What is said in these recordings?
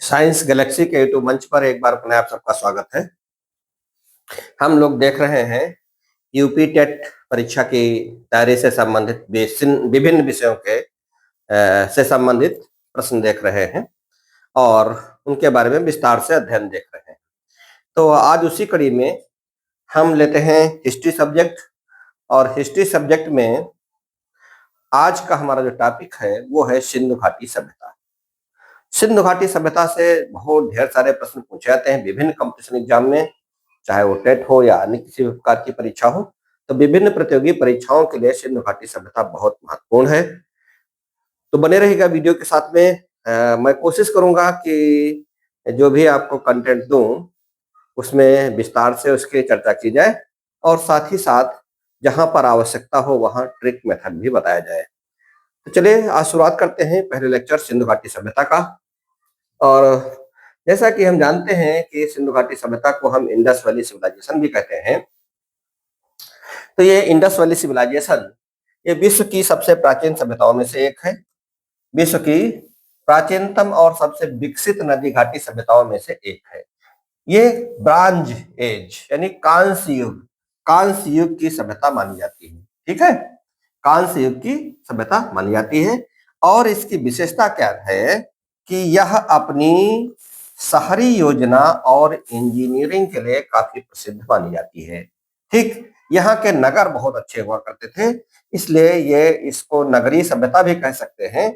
Science Galaxy के YouTube मंच पर एक बार पुनः आप सबका स्वागत है। हम लोग देख रहे हैं यूपी टेट परीक्षा की तैयारी से संबंधित विभिन्न विषयों के से संबंधित प्रश्न देख रहे हैं और उनके बारे में विस्तार से अध्ययन देख रहे हैं। तो आज उसी कड़ी में हम लेते हैं हिस्ट्री सब्जेक्ट, और हिस्ट्री सब्जेक्ट में आज का हमारा जो टॉपिक है वो है सिंधु घाटी सभ्यता। सिंधु घाटी सभ्यता से बहुत ढेर सारे प्रश्न पूछे जाते हैं विभिन्न कंपटीशन एग्जाम में, चाहे वो टेट हो या अन्य किसी भी प्रकार की परीक्षा हो। तो विभिन्न प्रतियोगी परीक्षाओं के लिए सिंधु घाटी सभ्यता बहुत महत्वपूर्ण है। तो बने रहेगा वीडियो के साथ में। मैं कोशिश करूंगा कि जो भी आपको कंटेंट दूं उसमें विस्तार से उसकी चर्चा की जाए, और साथ ही साथ जहां पर आवश्यकता हो वहां ट्रिक मेथड भी बताया जाए। तो चलिए आज शुरुआत करते हैं पहले लेक्चर सिंधु घाटी सभ्यता का। और जैसा कि हम जानते हैं कि सिंधु घाटी सभ्यता को हम इंडस वैली सिविलाइजेशन भी कहते हैं। तो ये इंडस वैली सिविलाइजेशन ये विश्व की सबसे प्राचीन सभ्यताओं में से एक है। विश्व की प्राचीनतम और सबसे विकसित नदी घाटी सभ्यताओं में से एक है। ये ब्रांज एज यानी कांस्य युग की सभ्यता मानी जाती है। ठीक है, कांस्य युग की सभ्यता मानी जाती है। और इसकी विशेषता क्या है कि यह अपनी शहरी योजना और इंजीनियरिंग के लिए काफी प्रसिद्ध मानी जाती है। ठीक, यहाँ के नगर बहुत अच्छे हुआ करते थे, इसलिए ये इसको नगरीय सभ्यता भी कह सकते हैं।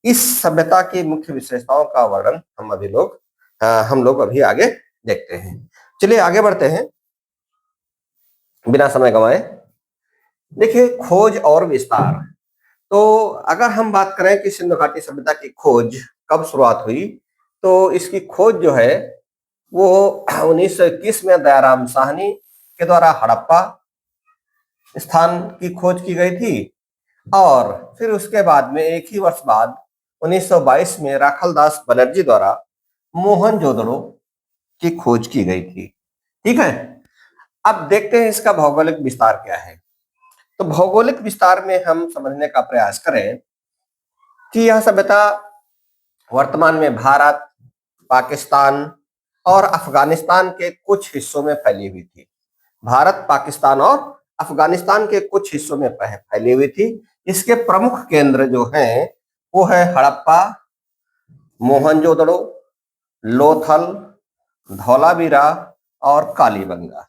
इस सभ्यता की मुख्य विशेषताओं का वर्णन हम लोग अभी आगे देखते हैं। चलिए आगे बढ़ते हैं बिना समय गंवाए। देखिए, खोज और विस्तार। तो अगर हम बात करें कि सिंधु घाटी सभ्यता की खोज कब शुरुआत हुई, तो इसकी खोज जो है वो 1921 में दयाराम साहनी के द्वारा हड़प्पा स्थान की खोज की गई थी। और फिर उसके बाद में एक ही वर्ष बाद 1922 में राखलदास बनर्जी द्वारा मोहनजोदड़ो की खोज की गई थी। ठीक है, अब देखते हैं इसका भौगोलिक विस्तार क्या है। तो भौगोलिक विस्तार में हम समझने का प्रयास करें कि यह सभ्यता वर्तमान में भारत, पाकिस्तान और अफगानिस्तान के कुछ हिस्सों में फैली हुई थी। भारत, पाकिस्तान और अफगानिस्तान के कुछ हिस्सों में फैली हुई थी। इसके प्रमुख केंद्र जो हैं वो है हड़प्पा, मोहनजोदड़ो, लोथल, धौलावीरा और कालीबंगा।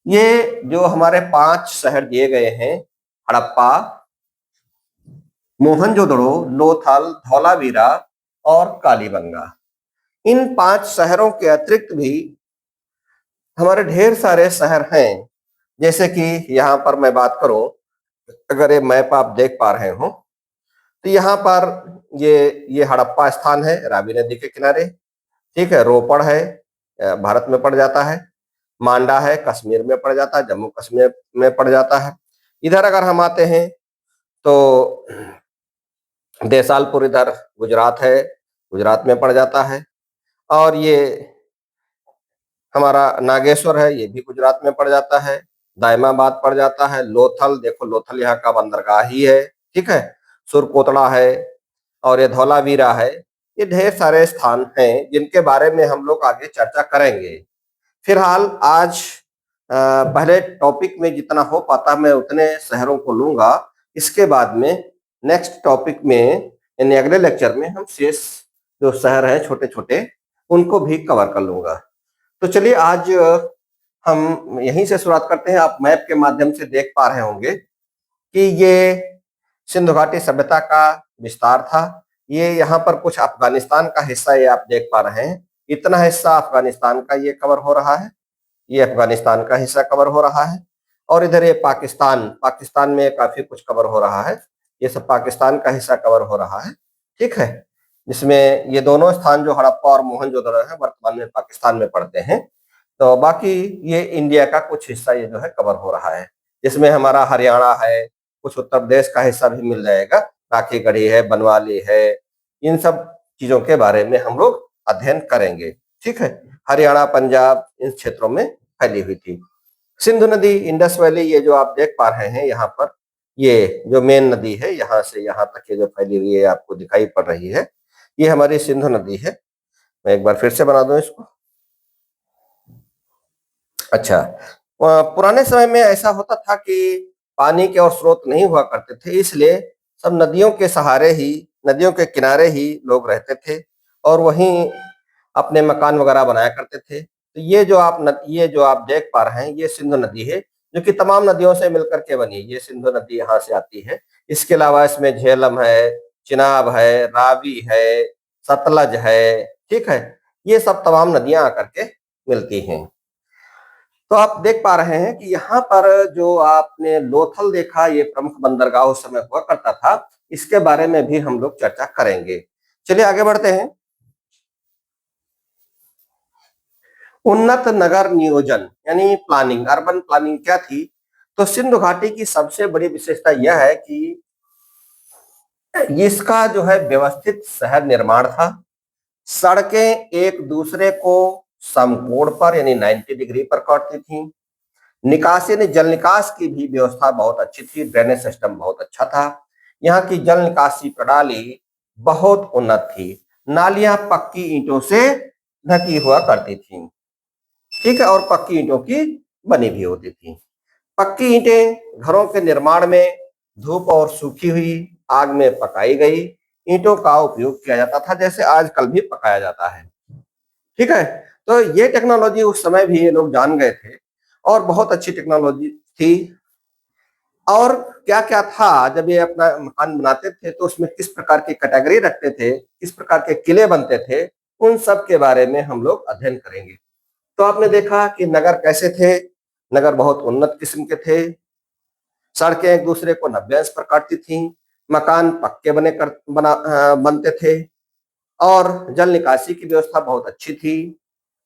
ये जो हमारे 5 शहर दिए गए हैं, हड़प्पा, मोहनजोदड़ो, लोथल, धौलावीरा और कालीबंगा, इन 5 शहरों के अतिरिक्त भी हमारे ढेर सारे शहर हैं। जैसे कि यहाँ पर मैं बात करूं, अगर ये मैप आप देख पा रहे हो, तो यहाँ पर ये हड़प्पा स्थान है रावी नदी के किनारे। ठीक है, रोपड़ है, भारत में पड़ जाता है। मांडा है, कश्मीर में पड़ जाता है, जम्मू कश्मीर में पड़ जाता है। इधर अगर हम आते हैं तो देसालपुर इधर गुजरात है, गुजरात में पड़ जाता है। और ये हमारा नागेश्वर है, ये भी गुजरात में पड़ जाता है। दायमाबाद पड़ जाता है। लोथल, देखो लोथल यहाँ का बंदरगाह ही है। ठीक है, सुरकोतड़ा है और ये धौलावीरा है। ये ढेर सारे स्थान हैं जिनके बारे में हम लोग आगे चर्चा करेंगे। फिलहाल आज पहले टॉपिक में जितना हो पाता मैं उतने शहरों को लूंगा। इसके बाद में नेक्स्ट टॉपिक में यानी अगले लेक्चर में हम शेष जो शहर हैं छोटे छोटे उनको भी कवर कर लूंगा। तो चलिए आज हम यहीं से शुरुआत करते हैं। आप मैप के माध्यम से देख पा रहे होंगे कि ये सिंधु घाटी सभ्यता का विस्तार था। ये यहाँ पर कुछ अफगानिस्तान का हिस्सा ये आप देख पा रहे हैं। इतना हिस्सा अफगानिस्तान का ये कवर हो रहा है, ये अफगानिस्तान का हिस्सा कवर हो रहा है। और इधर ये पाकिस्तान में काफी कुछ कवर हो रहा है। ये सब पाकिस्तान का हिस्सा कवर हो रहा है। ठीक है, जिसमें ये दोनों स्थान जो हड़प्पा और मोहनजोदड़ो है वर्तमान में पाकिस्तान में पड़ते हैं। तो बाकी ये इंडिया का कुछ हिस्सा ये जो है कवर हो रहा है, जिसमें हमारा हरियाणा है, कुछ उत्तर प्रदेश का हिस्सा भी मिल जाएगा, राखीगढ़ी है, बनवाली है। इन सब चीजों के बारे में हम लोग अध्ययन करेंगे। ठीक है, हरियाणा, पंजाब इन क्षेत्रों में फैली हुई थी। सिंधु नदी, इंडस वैली, ये जो आप देख पा रहे हैं यहाँ पर, ये जो मेन नदी है यहाँ से यहाँ तक ये जो फैली हुई है आपको दिखाई पड़ रही है, ये हमारी सिंधु नदी है। मैं एक बार फिर से बना दूं इसको। अच्छा, पुराने समय में ऐसा होता था कि पानी के और स्रोत नहीं हुआ करते थे, इसलिए सब नदियों के सहारे ही, नदियों के किनारे ही लोग रहते थे और वहीं अपने मकान वगैरह बनाया करते थे। तो ये जो आप देख पा रहे हैं, ये सिंधु नदी है, जो कि तमाम नदियों से मिलकर के बनी है। ये सिंधु नदी यहाँ से आती है। इसके अलावा इसमें झेलम है, चिनाब है, रावी है, सतलज है, ठीक है। ये सब तमाम नदियां आकर के मिलती हैं। तो आप देख पा रहे हैं कि यहाँ पर जो आपने लोथल देखा, ये प्रमुख बंदरगाह उस समय हुआ करता था। इसके बारे में भी हम लोग चर्चा करेंगे। चलिए आगे बढ़ते हैं। उन्नत नगर नियोजन यानी प्लानिंग, अर्बन प्लानिंग क्या थी? तो सिंधु घाटी की सबसे बड़ी विशेषता यह है कि इसका जो है व्यवस्थित शहर निर्माण था। सड़कें एक दूसरे को समकोण पर यानी 90 डिग्री पर काटती थी। निकासी ने जल निकास की भी व्यवस्था बहुत अच्छी थी, ड्रेनेज सिस्टम बहुत अच्छा था। यहाँ की जल निकासी प्रणाली बहुत उन्नत थी। नालियां पक्की ईंटों से ढकी हुआ करती थी, ठीक है, और पक्की ईंटों की बनी भी होती थी। पक्की ईंटें घरों के निर्माण में धूप और सूखी हुई आग में पकाई गई ईंटों का उपयोग किया जाता था, जैसे आजकल भी पकाया जाता है, ठीक है। तो ये टेक्नोलॉजी उस समय भी ये लोग जान गए थे और बहुत अच्छी टेक्नोलॉजी थी। और क्या क्या था जब ये अपना मकान बनाते थे, तो उसमें किस प्रकार की कैटेगरी रखते थे, किस प्रकार के किले बनते थे, उन सब के बारे में हम लोग अध्ययन करेंगे। तो आपने देखा कि नगर कैसे थे। नगर बहुत उन्नत किस्म के थे। सड़कें एक दूसरे को 90 अंश पर काटती थी। मकान पक्के बनते थे और जल निकासी की व्यवस्था बहुत अच्छी थी।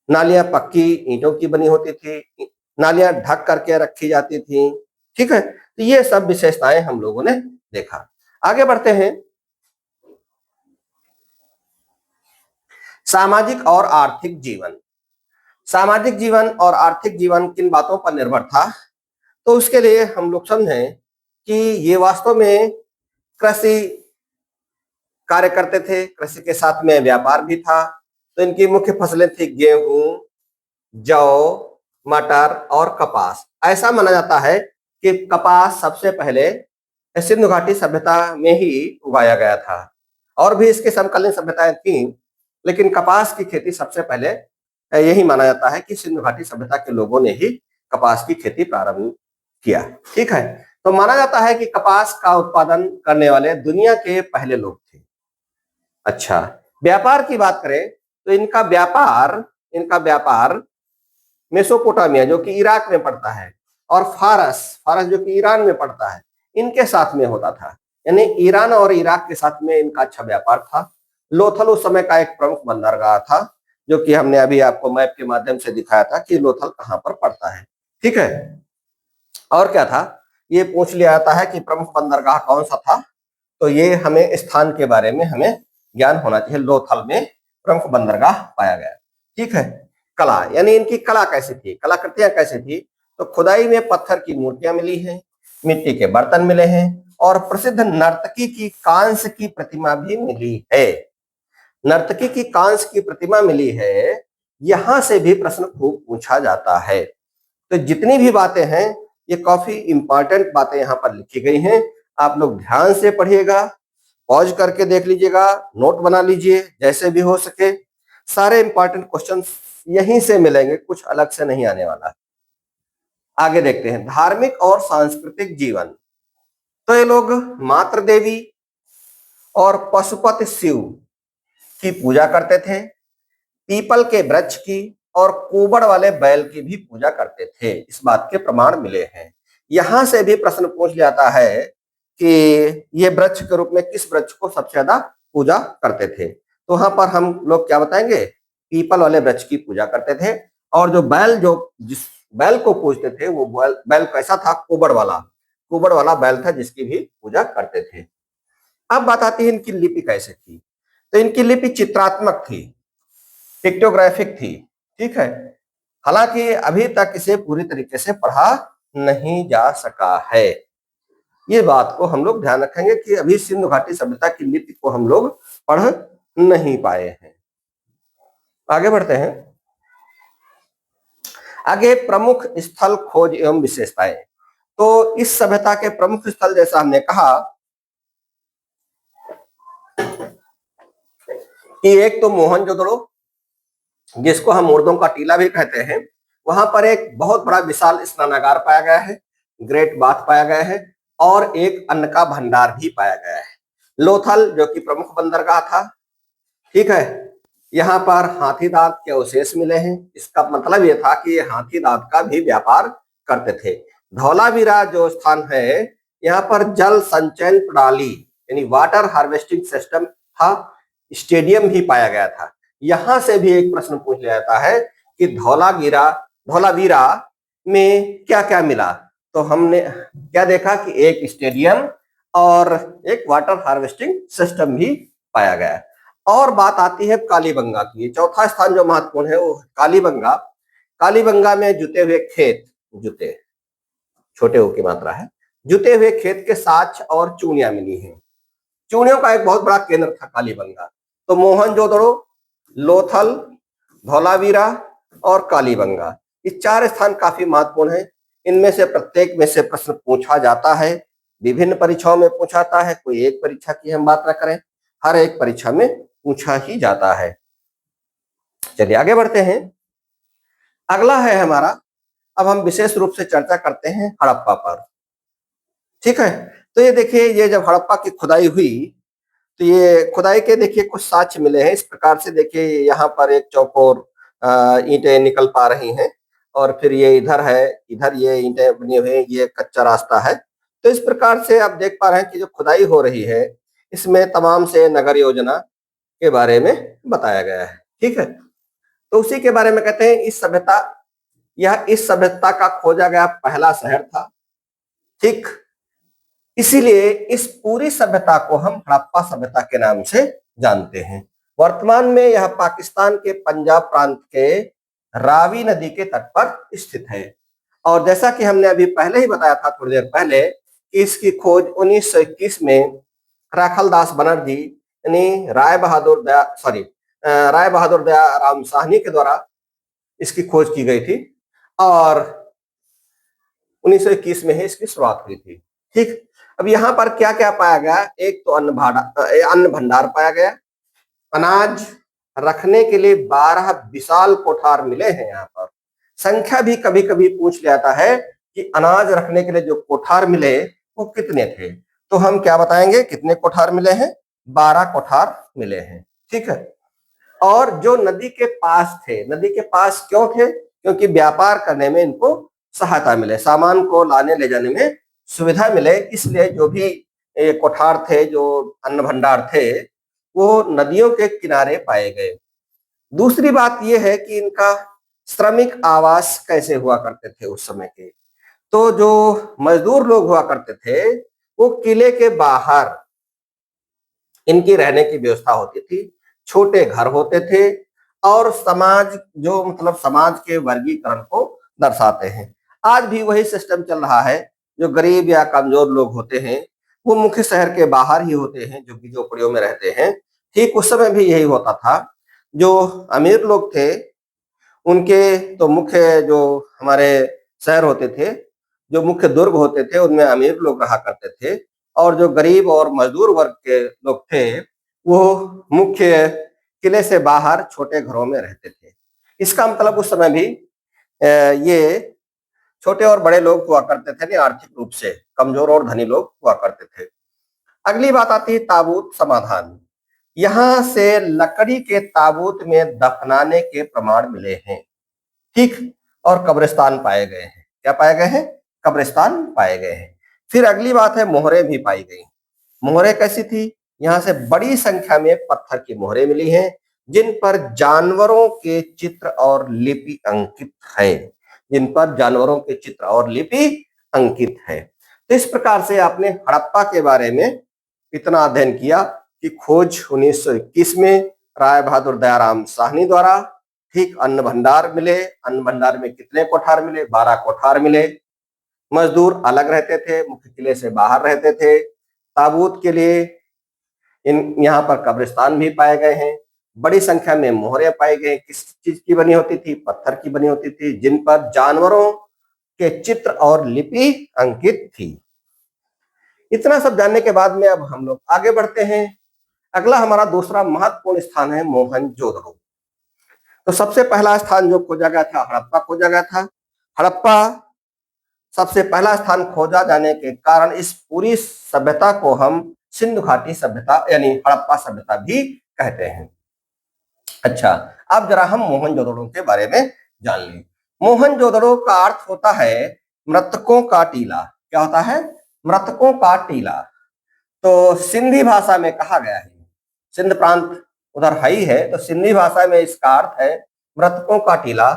नालियां पक्की ईंटों की बनी होती थी। नालियां ढक करके रखी जाती थी, ठीक है। तो ये सब विशेषताएं हम लोगों ने देखा। आगे बढ़ते हैं। सामाजिक और आर्थिक जीवन। सामाजिक जीवन और आर्थिक जीवन किन बातों पर निर्भर था? तो उसके लिए हम लोग समझें कि ये वास्तव में कृषि कार्य करते थे, कृषि के साथ में व्यापार भी था। तो इनकी मुख्य फसलें थी गेहूं, जौ, मटर और कपास। ऐसा माना जाता है कि कपास सबसे पहले सिंधु घाटी सभ्यता में ही उगाया गया था। और भी इसके समकालीन सभ्यताएं थी, लेकिन कपास की खेती सबसे पहले यही माना जाता है कि सिंधु घाटी सभ्यता के लोगों ने ही कपास की खेती प्रारंभ किया, ठीक है। तो माना जाता है कि कपास का उत्पादन करने वाले दुनिया के पहले लोग थे। अच्छा, व्यापार की बात करें तो इनका व्यापार मेसोपोटामिया जो कि इराक में पड़ता है और फारस फारस जो कि ईरान में पड़ता है, इनके साथ में होता था। यानी ईरान और इराक के साथ में इनका अच्छा व्यापार था। लोथल उस समय का एक प्रमुख बंदरगाह था, जो कि हमने अभी आपको मैप के माध्यम से दिखाया था कि लोथल कहाँ पर पड़ता है, ठीक है। और क्या था, ये पूछ लिया जाता है कि प्रमुख बंदरगाह कौन सा था। तो ये हमें स्थान के बारे में हमें ज्ञान होना चाहिए। लोथल में प्रमुख बंदरगाह पाया गया, ठीक है। कला यानी इनकी कला कैसी थी, कलाकृतियां कैसी थी? तो खुदाई में पत्थर की मूर्तियां मिली हैं, मिट्टी के बर्तन मिले हैं और प्रसिद्ध नर्तकी की कांस की प्रतिमा भी मिली है। नर्तकी की कांस की प्रतिमा मिली है, यहां से भी प्रश्न खूब पूछा जाता है। तो जितनी भी बातें हैं, ये काफी इंपॉर्टेंट बातें यहाँ पर लिखी गई हैं। आप लोग ध्यान से पढ़िएगा, पॉज करके देख लीजिएगा, नोट बना लीजिए जैसे भी हो सके। सारे इंपॉर्टेंट क्वेश्चन यहीं से मिलेंगे, कुछ अलग से नहीं आने वाला। आगे देखते हैं, धार्मिक और सांस्कृतिक जीवन। तो ये लोग मात्र देवी और पशुपति शिव की पूजा करते थे। पीपल के वृक्ष की और कुबड़ वाले बैल की भी पूजा करते थे। इस बात के प्रमाण मिले हैं। यहां से भी प्रश्न पूछ जाता है कि ये वृक्ष के रूप में किस वृक्ष को सबसे ज्यादा पूजा करते थे। तो वहां पर हम लोग क्या बताएंगे, पीपल वाले वृक्ष की पूजा करते थे। और जो बैल, जो जिस बैल को पूजते थे, वो बैल कैसा था? कुबड़ वाला बैल था, जिसकी भी पूजा करते थे। अब बात आती है इनकी लिपि कैसे थी। तो इनकी लिपि चित्रात्मक थी, पिक्टोग्राफिक थी, ठीक है। हालांकि अभी तक इसे पूरी तरीके से पढ़ा नहीं जा सका है। ये बात को हम लोग ध्यान रखेंगे कि अभी सिंधु घाटी सभ्यता की लिपि को हम लोग पढ़ नहीं पाए हैं। आगे बढ़ते हैं। आगे प्रमुख स्थल खोज एवं विशेषताएं। तो इस सभ्यता के प्रमुख स्थल जैसा हमने कहा कि एक तो मोहनजोदड़ो, जिसको हम मुर्दों का टीला भी कहते हैं, वहां पर एक बहुत बड़ा विशाल स्नानागार पाया गया है, ग्रेट बाथ पाया गया है, और एक अन्न का भंडार भी पाया गया है। लोथल जो कि प्रमुख बंदरगाह था, ठीक है, यहाँ पर हाथी दांत के अवशेष मिले हैं। इसका मतलब यह था कि ये हाथी दांत का भी व्यापार करते थे। धौलावीरा जो स्थान है, यहाँ पर जल संचयन प्रणाली यानी वाटर हार्वेस्टिंग सिस्टम था, स्टेडियम भी पाया गया था। यहां से भी एक प्रश्न पूछ लिया जाता है कि धौलावीरा में क्या क्या मिला। तो हमने क्या देखा कि एक स्टेडियम और एक वाटर हार्वेस्टिंग सिस्टम भी पाया गया। और बात आती है कालीबंगा की। चौथा स्थान जो महत्वपूर्ण है वो कालीबंगा। कालीबंगा में जुते हुए खेत, जुते छोटे हो की मात्रा है, जुते हुए खेत के साक्ष्य और चूड़ियां मिली हैं। चूड़ियों का एक बहुत बड़ा केंद्र था कालीबंगा। तो मोहनजोदड़ो, लोथल, धौलावीरा और कालीबंगा, ये चार स्थान काफी महत्वपूर्ण है। इनमें से प्रत्येक में से प्रश्न पूछा जाता है, विभिन्न परीक्षाओं में पूछा जाता है। कोई एक परीक्षा की हम बात न करें, हर एक परीक्षा में पूछा ही जाता है। चलिए आगे बढ़ते हैं। अगला है हमारा, अब हम विशेष रूप से चर्चा करते हैं हड़प्पा पर, ठीक है। तो ये देखिए, ये जब हड़प्पा की खुदाई हुई तो ये खुदाई के देखिए कुछ साक्ष्य मिले हैं। इस प्रकार से देखिए, यहाँ पर एक चौकोर ईंटें निकल पा रही हैं, और फिर ये इधर है, इधर ये ईंटें बनी हुई, ये कच्चा रास्ता है। तो इस प्रकार से आप देख पा रहे हैं कि जो खुदाई हो रही है, इसमें तमाम से नगर योजना के बारे में बताया गया है, ठीक है। तो उसी के बारे में कहते हैं यह इस सभ्यता का खोजा गया पहला शहर था, ठीक। इसीलिए इस पूरी सभ्यता को हम हड़प्पा सभ्यता के नाम से जानते हैं। वर्तमान में यह पाकिस्तान के पंजाब प्रांत के रावी नदी के तट पर स्थित है। और जैसा कि हमने अभी पहले ही बताया था थोड़ी देर पहले कि इसकी खोज 1921 में राखलदास बनर्जी यानी राय बहादुर दयाराम साहनी के द्वारा इसकी खोज की गई थी, और 1921 में ही इसकी शुरुआत हुई थी, ठीक। अब यहाँ पर क्या क्या पाया गया? एक तो अन्न भंडार पाया गया, अनाज रखने के लिए 12 विशाल कोठार मिले हैं। यहाँ पर संख्या भी कभी कभी पूछ लिया जाता है कि अनाज रखने के लिए जो कोठार मिले वो कितने थे। तो हम क्या बताएंगे, कितने कोठार मिले हैं? 12 कोठार मिले हैं, ठीक है। और जो नदी के पास थे, नदी के पास क्यों थे? क्योंकि व्यापार करने में इनको सहायता मिले, सामान को लाने ले जाने में सुविधा मिले, इसलिए जो भी कोठार थे, जो अन्न भंडार थे, वो नदियों के किनारे पाए गए। दूसरी बात यह है कि इनका श्रमिक आवास कैसे हुआ करते थे उस समय के। तो जो मजदूर लोग हुआ करते थे, वो किले के बाहर इनकी रहने की व्यवस्था होती थी, छोटे घर होते थे, और समाज जो मतलब समाज के वर्गीकरण को दर्शाते हैं। आज भी वही सिस्टम चल रहा है। जो गरीब या कमजोर लोग होते हैं वो मुख्य शहर के बाहर ही होते हैं, जो कि झोपड़ियों में रहते हैं, ठीक उस समय भी यही होता था। जो अमीर लोग थे उनके तो मुख्य जो हमारे शहर होते थे, जो मुख्य दुर्ग होते थे, उनमें अमीर लोग रहा करते थे, और जो गरीब और मजदूर वर्ग के लोग थे वो मुख्य किले से बाहर छोटे घरों में रहते थे। इसका मतलब उस समय भी ये छोटे और बड़े लोग हुआ करते थे, नहीं आर्थिक रूप से कमजोर और धनी लोग हुआ करते थे। अगली बात आती है ताबूत समाधान। यहाँ से लकड़ी के ताबूत में दफनाने के प्रमाण मिले हैं, ठीक, और कब्रिस्तान पाए गए हैं। क्या पाए गए हैं? कब्रिस्तान पाए गए हैं। फिर अगली बात है मोहरें भी पाई गई। मोहरें कैसी थी? यहाँ से बड़ी संख्या में पत्थर की मोहरें मिली हैं, जिन पर जानवरों के चित्र और लिपि अंकित है, जिन पर जानवरों के चित्र और लिपि अंकित है। तो इस प्रकार से आपने हड़प्पा के बारे में इतना अध्ययन किया कि खोज 1921 में राय बहादुर दयाराम साहनी द्वारा, ठीक, अन्न भंडार मिले। अन्न भंडार में कितने कोठार मिले? 12 कोठार मिले। मजदूर अलग रहते थे, मुख्य किले से बाहर रहते थे। ताबूत के लिए इन यहाँ पर कब्रिस्तान भी पाए गए हैं। बड़ी संख्या में मोहरें पाई गई। किस चीज की बनी होती थी? पत्थर की बनी होती थी, जिन पर जानवरों के चित्र और लिपि अंकित थी। इतना सब जानने के बाद में अब हम लोग आगे बढ़ते हैं। अगला हमारा दूसरा महत्वपूर्ण स्थान है मोहनजोदड़ो। तो सबसे पहला स्थान जो खोजा गया था, हड़प्पा खोजा गया था। हड़प्पा सबसे पहला स्थान खोजा जाने के कारण इस पूरी सभ्यता को हम सिंधु घाटी सभ्यता यानी हड़प्पा सभ्यता भी कहते हैं। अच्छा, अब जरा हम मोहनजोदड़ो के बारे में जान लें। मोहनजोदड़ो का अर्थ होता है मृतकों का टीला। क्या होता है? मृतकों का टीला। तो सिंधी भाषा में कहा गया है, सिंध प्रांत उधर है ही है, तो सिंधी भाषा में इसका अर्थ है मृतकों का टीला।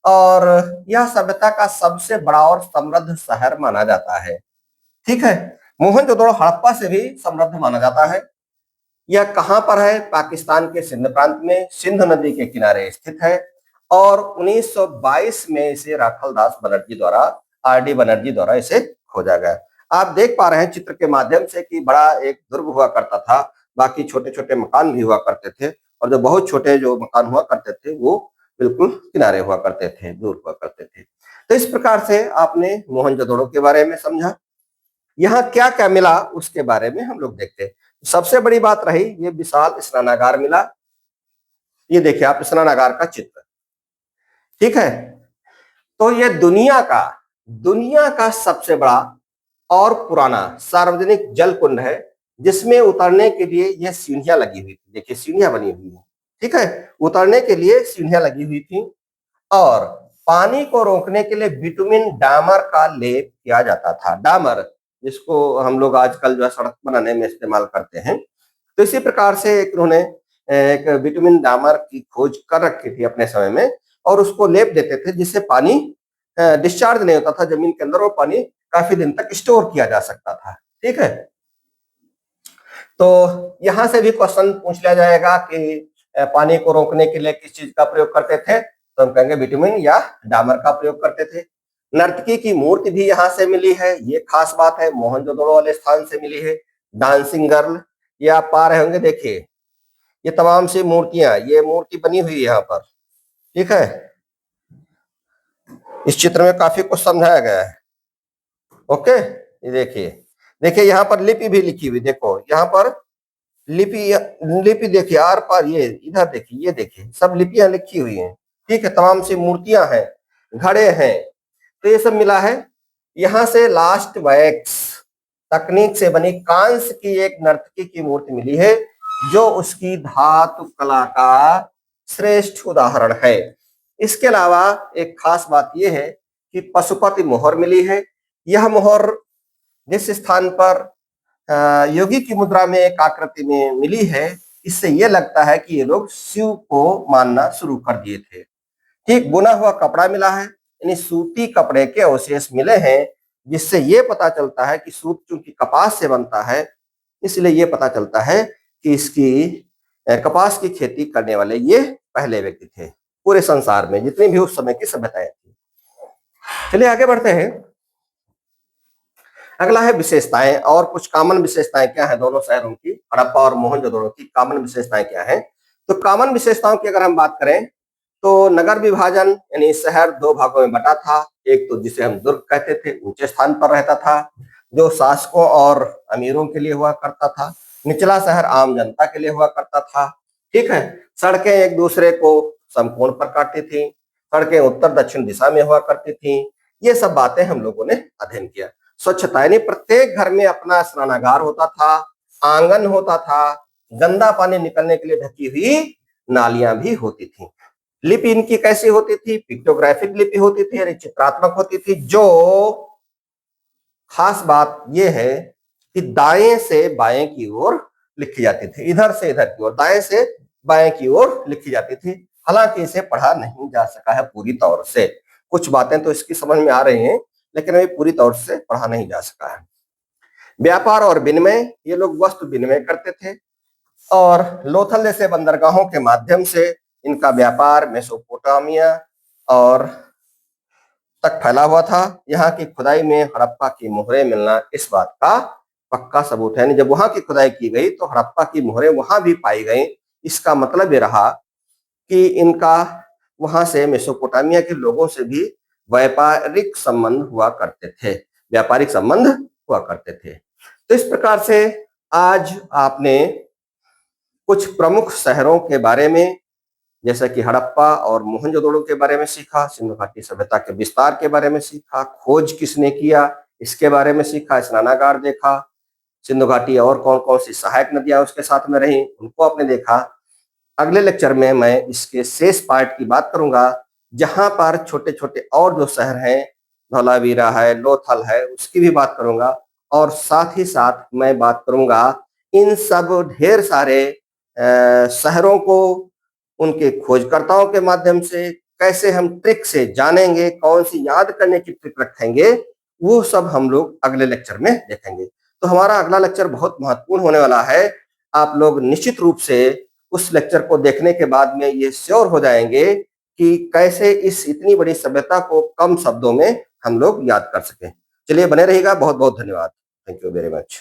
और यह सभ्यता का सबसे बड़ा और समृद्ध शहर माना जाता है। ठीक है, मोहनजोदड़ो हड़प्पा से भी समृद्ध माना जाता है। यह कहां पर है? पाकिस्तान के सिंध प्रांत में सिंध नदी के किनारे स्थित है। और 1922 में इसे राखलदास बनर्जी द्वारा, आर.डी. बनर्जी द्वारा इसे खोजा गया। आप देख पा रहे हैं चित्र के माध्यम से कि बड़ा एक दुर्ग हुआ करता था, बाकी छोटे छोटे मकान भी हुआ करते थे, और जो बहुत छोटे जो मकान हुआ करते थे वो बिल्कुल किनारे हुआ करते थे, दूर हुआ करते थे। तो इस प्रकार से आपने मोहनजोदड़ो के बारे में समझा। यहाँ क्या क्या मिला उसके बारे में हम लोग देखते हैं। सबसे बड़ी बात रही ये विशाल स्नानागार मिला। ये देखिए आप स्नानागार का चित्र। ठीक है, तो ये दुनिया का सबसे बड़ा और पुराना सार्वजनिक जल कुंड है, जिसमें उतरने के लिए ये सीढ़ियां लगी हुई थी। देखिए सीढ़ियां बनी हुई है। ठीक है, उतरने के लिए सीढ़ियां लगी हुई थी। और पानी को रोकने के लिए बिटुमिन डामर का लेप किया जाता था। डामर जिसको हम लोग आजकल जो है सड़क बनाने में इस्तेमाल करते हैं। तो इसी प्रकार से एक उन्होंने एक बिटुमिन डामर की खोज कर रखी थी अपने समय में, और उसको लेप देते थे जिससे पानी डिस्चार्ज नहीं होता था जमीन के अंदर, और पानी काफी दिन तक स्टोर किया जा सकता था। ठीक है, तो यहां से भी क्वेश्चन पूछ लिया जाएगा कि पानी को रोकने के लिए किस चीज का प्रयोग करते थे, तो हम कहेंगे विटामिन या डामर का प्रयोग करते थे। नर्तकी की मूर्ति भी यहाँ से मिली है, ये खास बात है, मोहनजोदड़ो वाले स्थान से मिली है। डांसिंग गर्ल ये आप पा रहे होंगे, देखिए ये तमाम सी मूर्तियां, ये मूर्ति बनी हुई है यहाँ पर। ठीक है, इस चित्र में काफी कुछ समझाया गया है। ओके, ये देखिए, देखिए यहाँ पर लिपि भी लिखी हुई, देखो यहाँ पर लिपि लिपि देखिए आर पार, ये इधर देखिए, ये देखिए सब लिपियां लिखी हुई हैं। ठीक है, तमाम सी मूर्तियां हैं, घड़े हैं, तो ये सब मिला है। यहाँ से लास्ट वैक्स तकनीक से बनी कांस्य की एक नर्तकी की मूर्ति मिली है, जो उसकी धातु कला का श्रेष्ठ उदाहरण है। इसके अलावा एक खास बात यह है कि पशुपति मोहर मिली है। यह मोहर जिस स्थान पर योगी की मुद्रा में एक आकृति में मिली है, इससे यह लगता है कि ये लोग शिव को मानना शुरू कर दिए थे। ठीक, बुना हुआ कपड़ा मिला है, यानी सूती कपड़े के अवशेष मिले हैं, जिससे ये पता चलता है कि सूत चूंकि कपास से बनता है, इसलिए ये पता चलता है कि इसकी कपास की खेती करने वाले ये पहले व्यक्ति थे पूरे संसार में, जितनी भी उस समय की सभ्यताएं थी। चलिए आगे बढ़ते हैं। अगला है विशेषताएं, और कुछ कॉमन विशेषताएं क्या है दोनों शहरों की, हड़प्पा और मोहनजोदड़ो की कॉमन विशेषताएं क्या है। तो कॉमन विशेषताओं की अगर हम बात करें तो नगर विभाजन यानी शहर दो भागों में बटा था। एक तो जिसे हम दुर्ग कहते थे, ऊंचे स्थान पर रहता था, जो शासकों और अमीरों के लिए हुआ करता था। निचला शहर आम जनता के लिए हुआ करता था। ठीक है, सड़कें एक दूसरे को समकोण पर काटती थी, सड़कें उत्तर दक्षिण दिशा में हुआ करती थी। ये सब बातें हम लोगों ने अध्ययन किया। स्वच्छता यानी प्रत्येक घर में अपना स्नानागार होता था, आंगन होता था, गंदा पानी निकलने के लिए ढकी हुई नालियां भी होती थी। लिपि इनकी कैसी होती थी? पिक्टोग्राफिक लिपि होती थी, यानी चित्रात्मक होती थी। जो खास बात यह है कि दाएं से बाएं की ओर लिखी जाती थी, इधर से इधर की ओर, दाएं से बाएं की ओर लिखी जाती थी। हालांकि इसे पढ़ा नहीं जा सका है पूरी तौर से, कुछ बातें तो इसकी समझ में आ रही हैं, लेकिन अभी पूरी तौर से पढ़ा नहीं जा सका है। व्यापार और विनिमय, ये लोग वस्तु विनिमय करते थे, और लोथल जैसे बंदरगाहों के माध्यम से इनका व्यापार मेसोपोटामिया और तक फैला हुआ था। यहाँ की खुदाई में हड़प्पा की मोहरें मिलना इस बात का पक्का सबूत है। जब वहां की खुदाई की गई तो हड़प्पा की मोहरें वहां भी पाई गई। इसका मतलब ये रहा कि इनका वहां से मेसोपोटामिया के लोगों से भी व्यापारिक संबंध हुआ करते थे, व्यापारिक संबंध हुआ करते थे। तो इस प्रकार से आज आपने कुछ प्रमुख शहरों के बारे में, जैसा कि हड़प्पा और मोहनजोदड़ो के बारे में सीखा, सिंधु घाटी सभ्यता के विस्तार के बारे में सीखा, खोज किसने किया इसके बारे में सीखा, स्नानागार देखा, सिंधु घाटी और कौन कौन सी सहायक नदियां उसके साथ में रही उनको आपने देखा। अगले लेक्चर में मैं इसके शेष पार्ट की बात करूंगा, जहां पर छोटे छोटे और जो शहर हैं, धौलावीरा है, लोथल है, उसकी भी बात करूंगा। और साथ ही साथ मैं बात करूंगा इन सब ढेर सारे शहरों को उनके खोजकर्ताओं के माध्यम से कैसे हम ट्रिक से जानेंगे, कौन सी याद करने की ट्रिक रखेंगे, वो सब हम लोग अगले लेक्चर में देखेंगे। तो हमारा अगला लेक्चर बहुत महत्वपूर्ण होने वाला है। आप लोग निश्चित रूप से उस लेक्चर को देखने के बाद में ये श्योर हो जाएंगे कि कैसे इस इतनी बड़ी सभ्यता को कम शब्दों में हम लोग याद कर सकें। चलिए बने रहिएगा। बहुत बहुत धन्यवाद। Thank you very much.